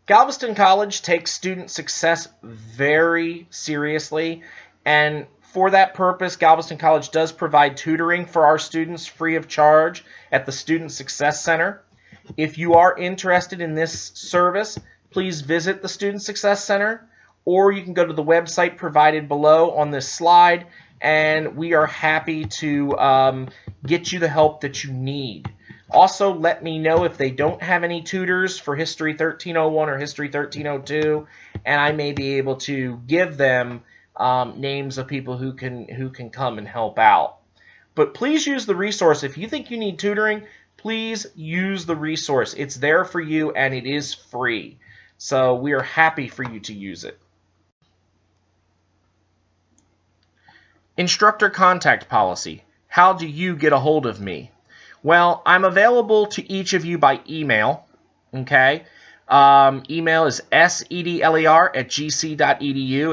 Galveston College takes student success very seriously, and for that purpose, Galveston College does provide tutoring for our students free of charge at the Student Success Center. If you are interested in this service, please visit the Student Success Center, or you can go to the website provided below on this slide, and we are happy to get you the help that you need. Also, let me know if they don't have any tutors for History 1301 or History 1302, and I may be able to give them names of people who can come and help out. But please use the resource. If you think you need tutoring, please use the resource. It's there for you, and it is free. So we are happy for you to use it. Instructor contact policy. How do you get a hold of me? Well, I'm available to each of you by email. Okay. Email is sedler@gc.edu.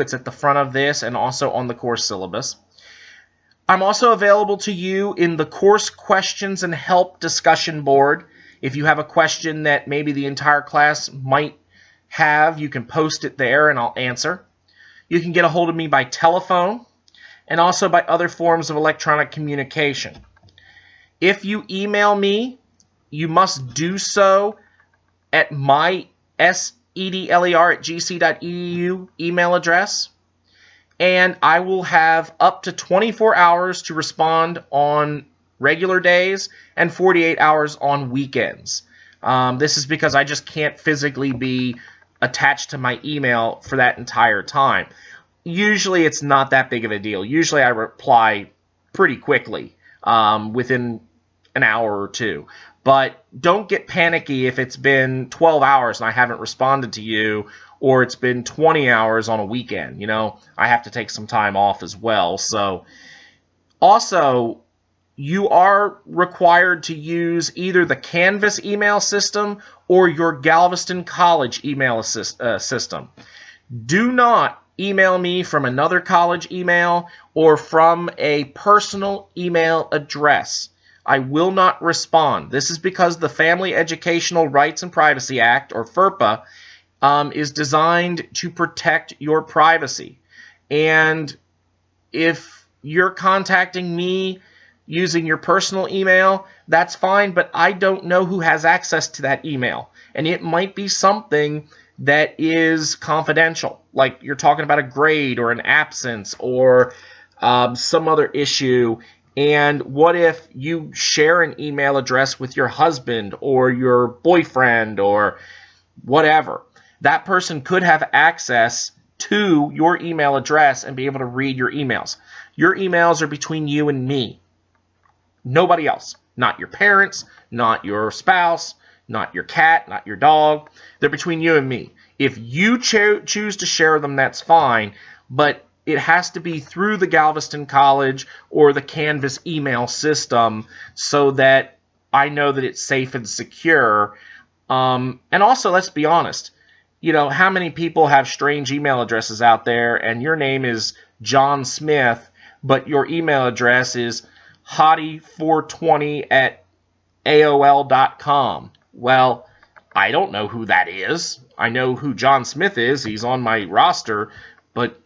It's at the front of this and also on the course syllabus. I'm also available to you in the course questions and help discussion board. If you have a question that maybe the entire class might have, you can post it there and I'll answer. You can get a hold of me by telephone and also by other forms of electronic communication. If you email me, you must do so at my sedler@gc.edu email address, and I will have up to 24 hours to respond on regular days and 48 hours on weekends. This is because I just can't physically be attached to my email for that entire time. Usually it's not that big of a deal. Usually I reply pretty quickly, within an hour or two. But don't get panicky if it's been 12 hours and I haven't responded to you, or it's been 20 hours on a weekend. You know, I have to take some time off as well. So also, you are required to use either the Canvas email system or your Galveston College email system. Do not email me from another college email or from a personal email address. I will not respond. This is because the Family Educational Rights and Privacy Act, or FERPA, is designed to protect your privacy. And if you're contacting me using your personal email, that's fine, but I don't know who has access to that email. And it might be something that is confidential, like you're talking about a grade or an absence or some other issue. And what if you share an email address with your husband or your boyfriend or whatever? That person could have access to your email address and be able to read your emails. Your emails are between you and me. Nobody else. Not your parents, not your spouse, not your cat, not your dog. They're between you and me. If you choose to share them, that's fine, but it has to be through the Galveston College or the Canvas email system so that I know that it's safe and secure. And also, let's be honest, you know, how many people have strange email addresses out there and your name is John Smith, but your email address is hottie420@aol.com. Well, I don't know who that is. I know who John Smith is. He's on my roster, but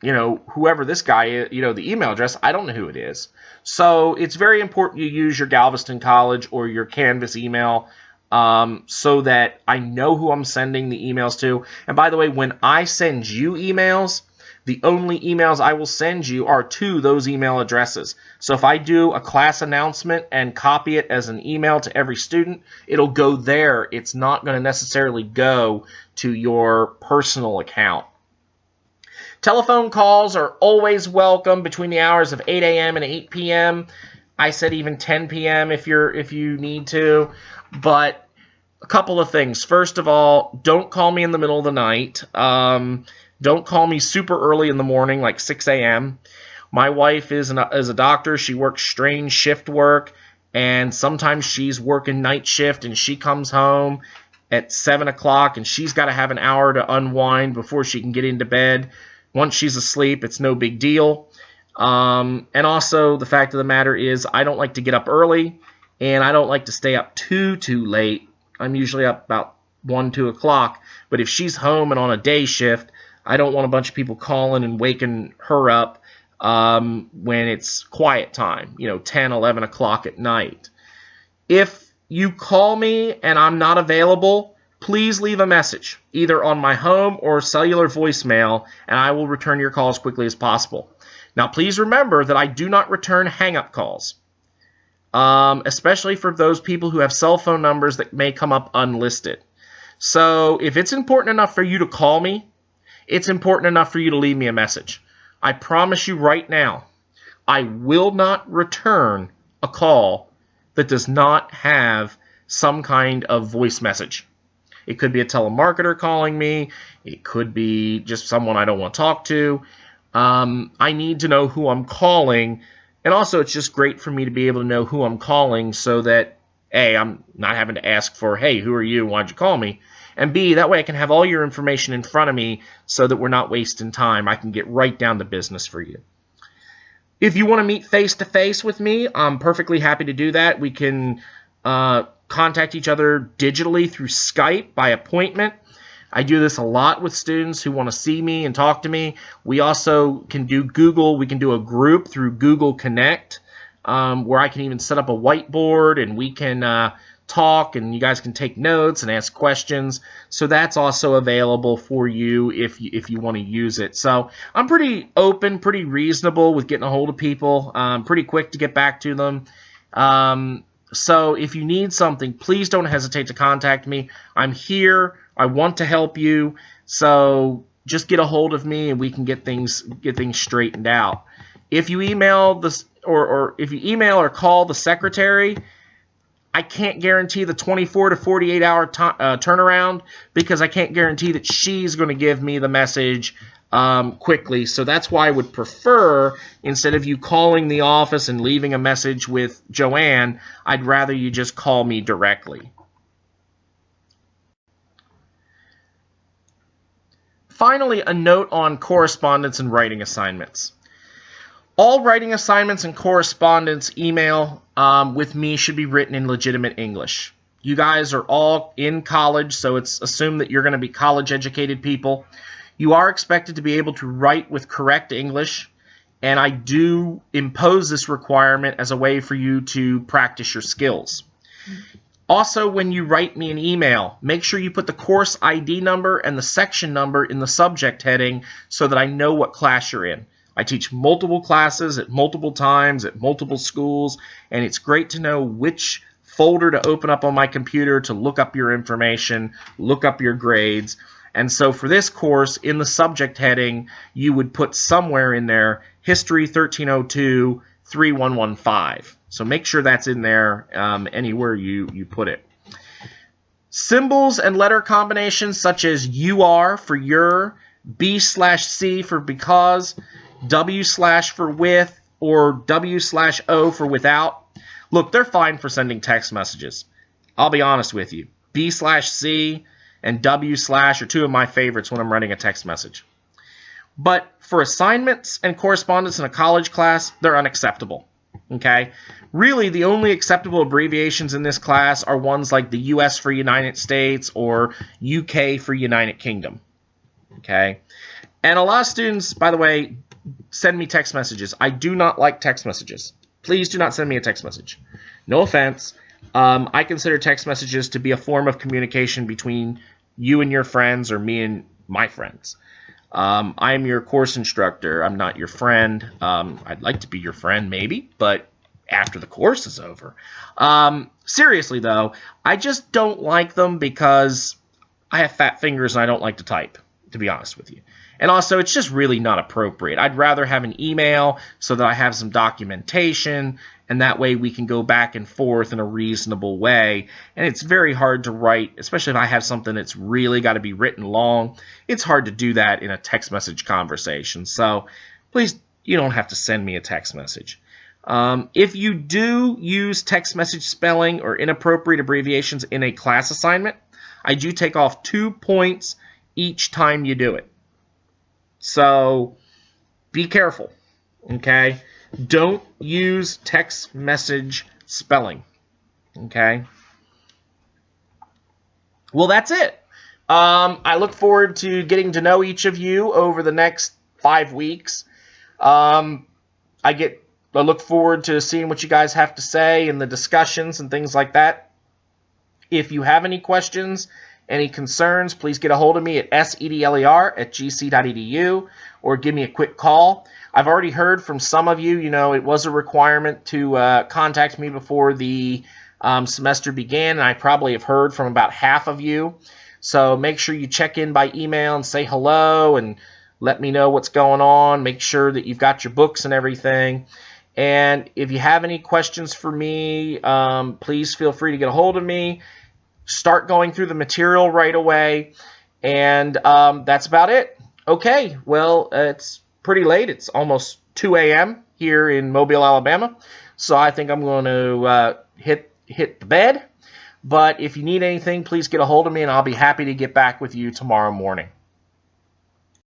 you know, whoever this guy is, you know, the email address, I don't know who it is. So it's very important you use your Galveston College or your Canvas email so that I know who I'm sending the emails to. And by the way, when I send you emails, the only emails I will send you are to those email addresses. So if I do a class announcement and copy it as an email to every student, it'll go there. It's not going to necessarily go to your personal account. Telephone calls are always welcome between the hours of 8 a.m. and 8 p.m. I said even 10 p.m. if you need to. But a couple of things. First of all, don't call me in the middle of the night. Don't call me super early in the morning, like 6 a.m. My wife is a doctor. She works strange shift work, and sometimes she's working night shift, and she comes home at 7 o'clock, and she's got to have an hour to unwind before she can get into bed. Once she's asleep, it's no big deal. And also, the fact of the matter is, I don't like to get up early, and I don't like to stay up too late. I'm usually up about 1, 2 o'clock. But if she's home and on a day shift, I don't want a bunch of people calling and waking her up when it's quiet time, 10, 11 o'clock at night. If you call me and I'm not available, please leave a message, either on my home or cellular voicemail, and I will return your call as quickly as possible. Now, please remember that I do not return hang-up calls, especially for those people who have cell phone numbers that may come up unlisted. So if it's important enough for you to call me, it's important enough for you to leave me a message. I promise you right now, I will not return a call that does not have some kind of voice message. It could be a telemarketer calling me. It could be just someone I don't want to talk to. I need to know who I'm calling. And also, it's just great for me to be able to know who I'm calling so that, A, I'm not having to ask for, hey, who are you? Why'd you call me? And B, that way I can have all your information in front of me so that we're not wasting time. I can get right down to business for you. If you want to meet face-to-face with me, I'm perfectly happy to do that. We can contact each other digitally through Skype by appointment. I do this a lot with students who want to see me and talk to me. We also can do Google. We can do a group through Google Connect where I can even set up a whiteboard and we can talk and you guys can take notes and ask questions. So that's also available for you if you want to use it. So I'm pretty open, pretty reasonable with getting a hold of people. Pretty quick to get back to them. So if you need something, please don't hesitate to contact me. I'm here. I want to help you. So just get a hold of me and we can get things straightened out. If you email or if you email or call the secretary, I can't guarantee the 24 to 48 hour turnaround, because I can't guarantee that she's going to give me the message quickly. So that's why I would prefer, instead of you calling the office and leaving a message with Joanne, I'd rather you just call me directly. Finally, a note on correspondence and writing assignments. All writing assignments and correspondence email with me should be written in legitimate English. You guys are all in college, so it's assumed that you're going to be college-educated people. You are expected to be able to write with correct English, and I do impose this requirement as a way for you to practice your skills. Also, when you write me an email, make sure you put the course ID number and the section number in the subject heading so that I know what class you're in. I teach multiple classes at multiple times at multiple schools, and it's great to know which folder to open up on my computer to look up your information, look up your grades. And so for this course, in the subject heading, you would put somewhere in there History 1302-3115. So make sure that's in there anywhere you put it. Symbols and letter combinations such as UR for your, B/C for because, W/ for with, or W/O for without. Look, they're fine for sending text messages. I'll be honest with you. B/C and W/ are two of my favorites when I'm writing a text message. But for assignments and correspondence in a college class, they're unacceptable. Okay? Really, the only acceptable abbreviations in this class are ones like the US for United States or UK for United Kingdom. Okay? And a lot of students, by the way, send me text messages. I do not like text messages. Please do not send me a text message. No offense. I consider text messages to be a form of communication between you and your friends, or me and my friends. I am your course instructor. I'm not your friend. I'd like to be your friend, maybe, but after the course is over. Seriously, though, I just don't like them because I have fat fingers and I don't like to type, to be honest with you. And also, it's just really not appropriate. I'd rather have an email so that I have some documentation, and that way we can go back and forth in a reasonable way. And it's very hard to write, especially if I have something that's really got to be written long. It's hard to do that in a text message conversation. So please, you don't have to send me a text message. If you do use text message spelling or inappropriate abbreviations in a class assignment, I do take off 2 points each time you do it. So be careful, okay? Don't use text message spelling, okay? Well, that's it. I look forward to getting to know each of you over the next 5 weeks. I look forward to seeing what you guys have to say in the discussions and things like that. If you have any questions, any concerns, please get a hold of me at sedler@gc.edu or give me a quick call. I've already heard from some of you, it was a requirement to contact me before the semester began, and I probably have heard from about half of you. So make sure you check in by email and say hello and let me know what's going on. Make sure that you've got your books and everything. And if you have any questions for me, please feel free to get a hold of me. Start going through the material right away, and that's about it. Okay, well, it's pretty late. It's almost 2 a.m. here in Mobile, Alabama, so I think I'm going to hit the bed. But if you need anything, please get a hold of me, and I'll be happy to get back with you tomorrow morning.